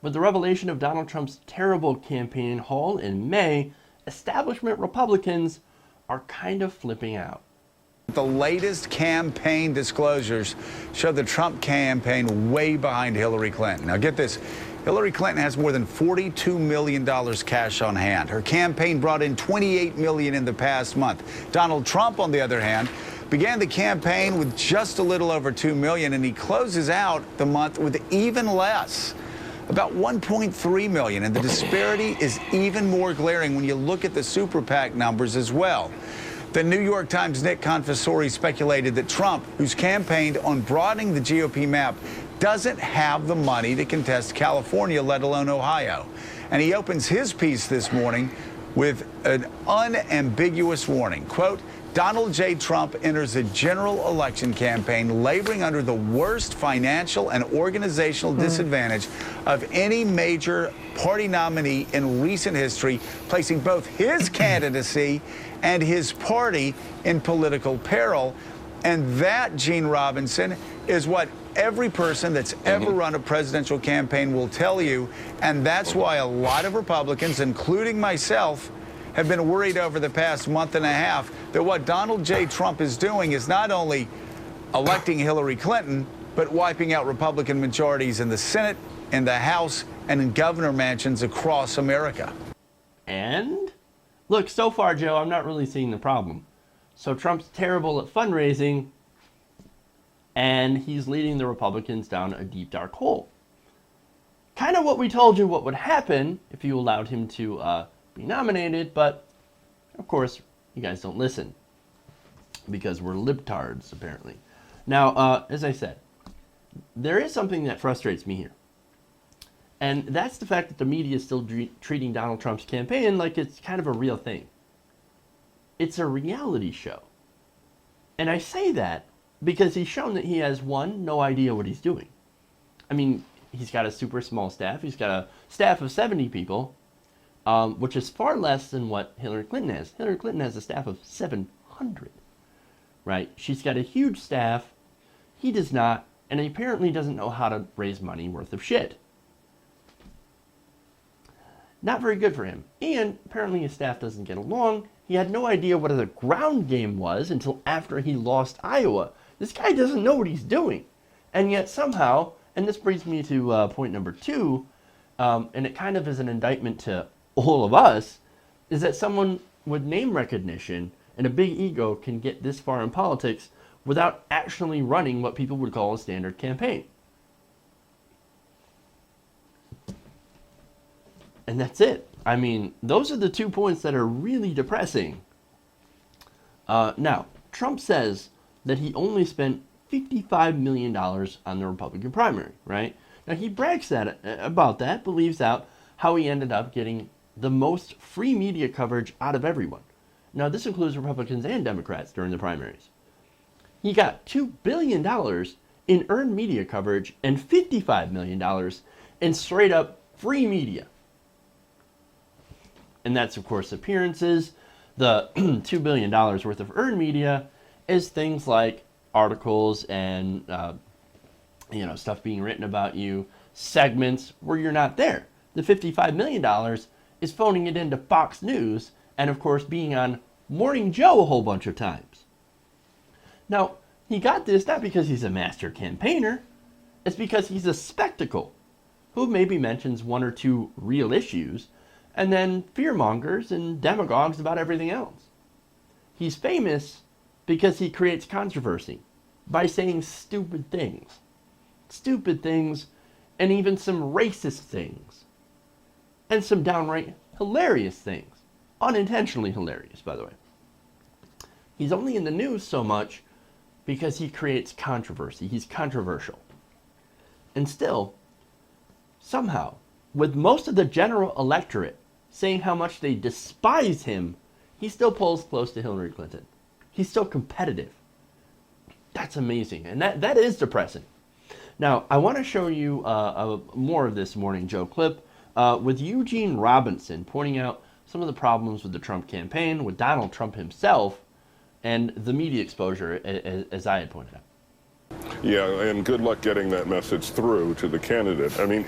With the revelation of Donald Trump's terrible campaign haul in May, establishment Republicans are kind of flipping out. The latest campaign disclosures show the Trump campaign way behind Hillary Clinton. Now get this, Hillary Clinton has more than $42 million cash on hand. Her campaign brought in $28 million in the past month. Donald Trump, on the other hand, began the campaign with just a little over $2 million, and he closes out the month with even less, about $1.3 million. And the disparity is even more glaring when you look at the super PAC numbers as well. The New York Times' Nick Confessore speculated that Trump, who's campaigned on broadening the GOP map, doesn't have the money to contest California, let alone Ohio. And he opens his piece this morning with an unambiguous warning. Quote, Donald J. Trump enters a general election campaign laboring under the worst financial and organizational disadvantage of any major party nominee in recent history, placing both his candidacy and his party in political peril. And that, Gene Robinson, is what every person that's ever run a presidential campaign will tell you. And that's why a lot of Republicans, including myself, have been worried over the past month and a half that what Donald J. Trump is doing is not only electing Hillary Clinton, but wiping out Republican majorities in the Senate, in the House, and in governor mansions across America. And look, so far, Joe, I'm not really seeing the problem. So Trump's terrible at fundraising, and he's leading the Republicans down a deep, dark hole. Kind of what we told you what would happen if you allowed him to be nominated, but of course, you guys don't listen because we're libtards, apparently. Now, as I said, there is something that frustrates me here. And that's the fact that the media is still treating Donald Trump's campaign like it's kind of a real thing. It's a reality show. And I say that because he's shown that he has, one, no idea what he's doing. I mean, he's got a super small staff. He's got a staff of 70 people, which is far less than what Hillary Clinton has. Hillary Clinton has a staff of 700, right? She's got a huge staff. He does not, and he apparently doesn't know how to raise money worth of shit. Not very good for him. And apparently his staff doesn't get along. He had no idea what the ground game was until after he lost Iowa. This guy doesn't know what he's doing. And yet somehow, and this brings me to point number 2, and it kind of is an indictment to all of us, is that someone with name recognition and a big ego can get this far in politics without actually running what people would call a standard campaign. And that's it. I mean, those are the 2 points that are really depressing. Now, Trump says that he only spent $55 million on the Republican primary, right? Now, he brags about that, but leaves out how he ended up getting the most free media coverage out of everyone. Now, this includes Republicans and Democrats during the primaries. He got $2 billion in earned media coverage and $55 million in straight-up free media. And that's, of course, appearances. The $2 billion worth of earned media is things like articles and stuff being written about you, segments where you're not there. The $55 million is phoning it into Fox News and, of course, being on Morning Joe a whole bunch of times. Now, he got this not because he's a master campaigner. It's because he's a spectacle who maybe mentions 1 or 2 real issues and then fearmongers and demagogues about everything else. He's famous because he creates controversy by saying stupid things. Stupid things, and even some racist things. And some downright hilarious things. Unintentionally hilarious, by the way. He's only in the news so much because he creates controversy. He's controversial. And still, somehow, with most of the general electorate saying how much they despise him, he still pulls close to Hillary Clinton. He's still competitive. That's amazing. And that is depressing. Now, I want to show you more of this Morning Joe clip with Eugene Robinson pointing out some of the problems with the Trump campaign, with Donald Trump himself, and the media exposure, as I had pointed out. Yeah, and good luck getting that message through to the candidate. I mean,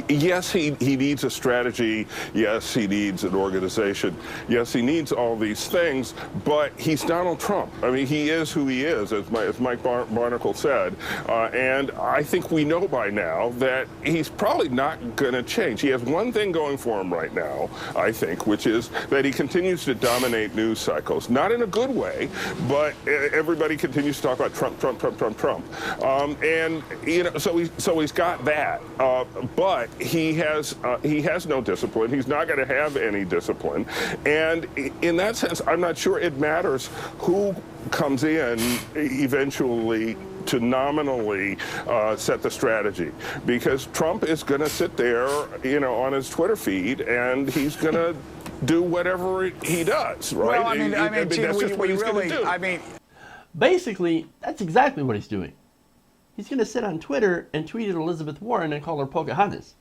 yes, he needs a strategy. Yes, he needs an organization. Yes, he needs all these things, but he's Donald Trump. I mean, he is who he is, as Mike Barnacle said. And I think we know by now that he's probably not going to change. He has one thing going for him right now, I think, which is that he continues to dominate news cycles. Not in a good way, but everybody continues to talk about Trump, Trump, Trump, Trump, Trump. And, so he's got that. But he has no discipline. He's not going to have any discipline. And in that sense, I'm not sure it matters who comes in eventually to nominally set the strategy, because Trump is going to sit there, on his Twitter feed, and he's going to do whatever he does, right? Well, that's just what he's going to do. Basically, that's exactly what he's doing. He's going to sit on Twitter and tweet at Elizabeth Warren and call her Pocahontas.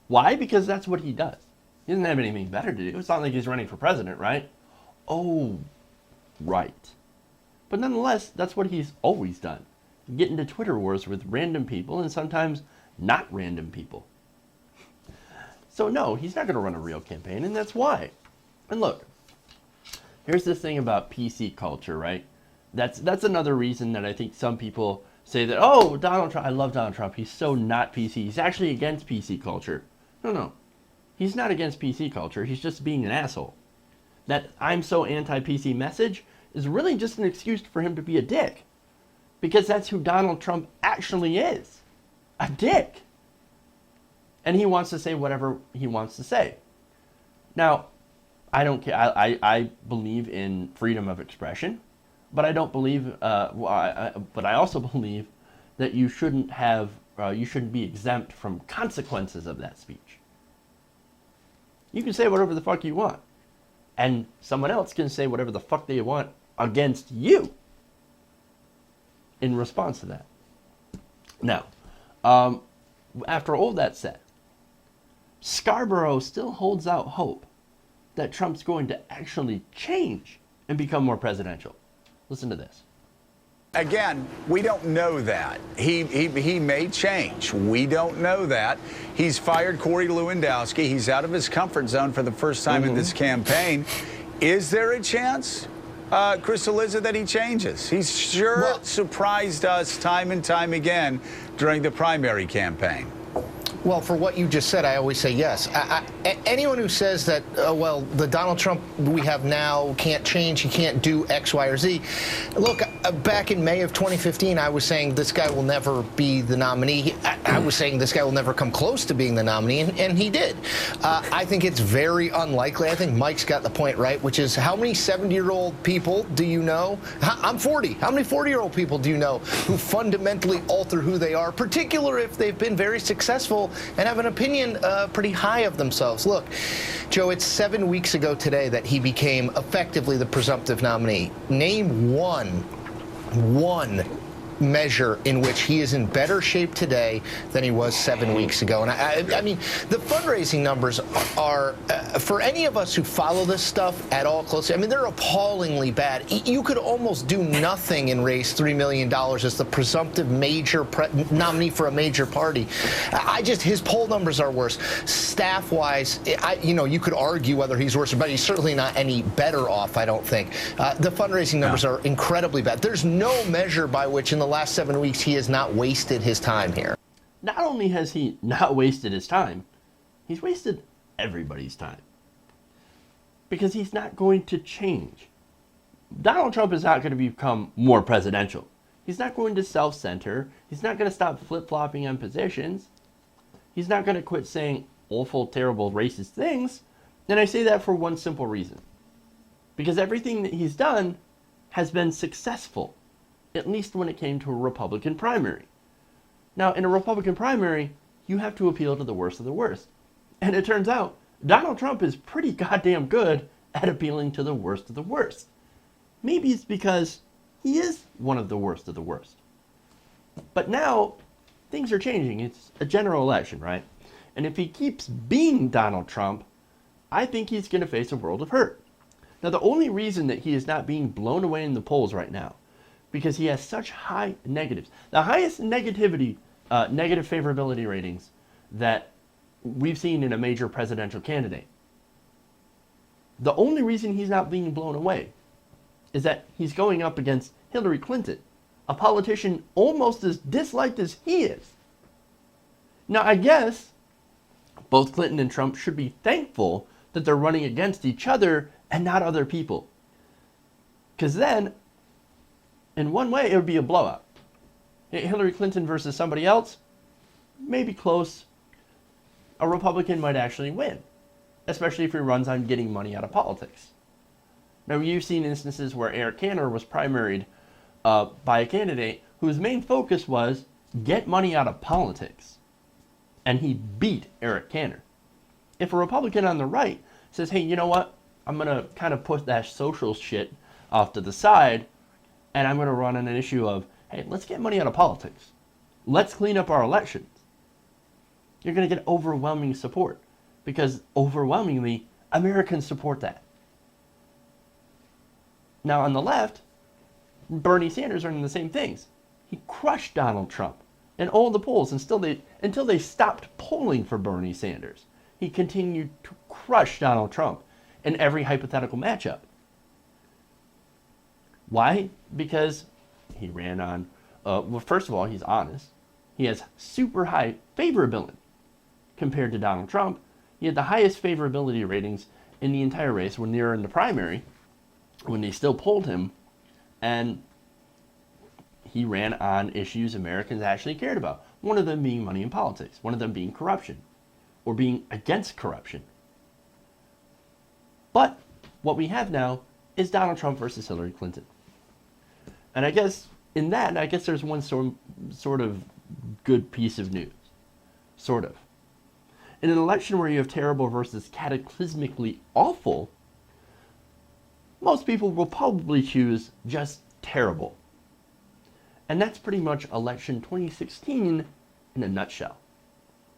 Why? Because that's what he does. He doesn't have anything better to do. It's not like he's running for president, right? Oh, right. But nonetheless, that's what he's always done. Get into Twitter wars with random people and sometimes not random people. So no, he's not going to run a real campaign, and that's why. And look, here's the thing about PC culture, right? That's another reason that I think some people say that, oh, Donald Trump, I love Donald Trump. He's so not PC. He's actually against PC culture. No. He's not against PC culture. He's just being an asshole. That I'm so anti-PC message is really just an excuse for him to be a dick. Because that's who Donald Trump actually is. A dick. And he wants to say whatever he wants to say. Now, I don't care. I believe in freedom of expression. But I don't believe, but I also believe that you shouldn't be exempt from consequences of that speech. You can say whatever the fuck you want. And someone else can say whatever the fuck they want against you in response to that. Now, after all that said, Scarborough still holds out hope that Trump's going to actually change and become more presidential. Listen to this. Again, we don't know that. He may change. We don't know that. He's fired Corey Lewandowski. He's out of his comfort zone for the first time in this campaign. Is there a chance, Chris Eliza, that he changes? He's surprised us time and time again during the primary campaign. Well, for what you just said, I always say yes. Anyone who says that, well, the Donald Trump we have now can't change, he can't do X, Y, or Z. Look, back in May of 2015, I was saying this guy will never be the nominee. I was saying this guy will never come close to being the nominee, and he did. I think it's very unlikely. I think Mike's got the point right, which is how many 70-year-old people do you know? I'm 40. How many 40-year-old people do you know who fundamentally alter who they are, particularly if they've been very successful and have an opinion pretty high of themselves? Look, Joe, it's 7 weeks ago today that he became effectively the presumptive nominee. Name one measure in which he is in better shape today than he was 7 weeks ago. And I mean, the fundraising numbers are for any of us who follow this stuff at all closely, I mean, they're appallingly bad. You could almost do nothing and raise $3 million as the presumptive major nominee for a major party. His poll numbers are worse. Staff-wise, you could argue whether he's worse, but he's certainly not any better off, I don't think. The fundraising numbers are incredibly bad. There's no measure by which in the last 7 weeks he has not wasted his time here. Not only has he not wasted his time, he's wasted everybody's time. Because he's not going to change. Donald Trump is not going to become more presidential. He's not going to self-center. He's not going to stop flip-flopping on positions. He's not going to quit saying awful, terrible, racist things. And I say that for one simple reason. Because everything that he's done has been successful. At least when it came to a Republican primary. Now, in a Republican primary, you have to appeal to the worst of the worst. And it turns out, Donald Trump is pretty goddamn good at appealing to the worst of the worst. Maybe it's because he is one of the worst of the worst. But now, things are changing. It's a general election, right? And if he keeps being Donald Trump, I think he's going to face a world of hurt. Now, the only reason that he is not being blown away in the polls right now because he has such high negatives. The highest negative favorability ratings that we've seen in a major presidential candidate. The only reason he's not being blown away is that he's going up against Hillary Clinton, a politician almost as disliked as he is. Now, I guess both Clinton and Trump should be thankful that they're running against each other and not other people. Because then, in one way, it would be a blowout. Hillary Clinton versus somebody else, maybe close. A Republican might actually win, especially if he runs on getting money out of politics. Now, you've seen instances where Eric Cantor was primaried by a candidate whose main focus was get money out of politics. And he beat Eric Cantor. If a Republican on the right says, hey, you know what? I'm going to kind of put that social shit off to the side, and I'm going to run on an issue of, hey, let's get money out of politics. Let's clean up our elections. You're going to get overwhelming support because overwhelmingly, Americans support that. Now, on the left, Bernie Sanders are doing the same things. He crushed Donald Trump in all the polls until they stopped polling for Bernie Sanders. He continued to crush Donald Trump in every hypothetical matchup. Why? Because he ran on, well, first of all, he's honest. He has super high favorability compared to Donald Trump. He had the highest favorability ratings in the entire race when they were in the primary, when they still polled him, and he ran on issues Americans actually cared about. One of them being money in politics, one of them being corruption, or being against corruption. But what we have now is Donald Trump versus Hillary Clinton. And I guess in that, there's one sort of good piece of news. Sort of. In an election where you have terrible versus cataclysmically awful, most people will probably choose just terrible. And that's pretty much election 2016 in a nutshell.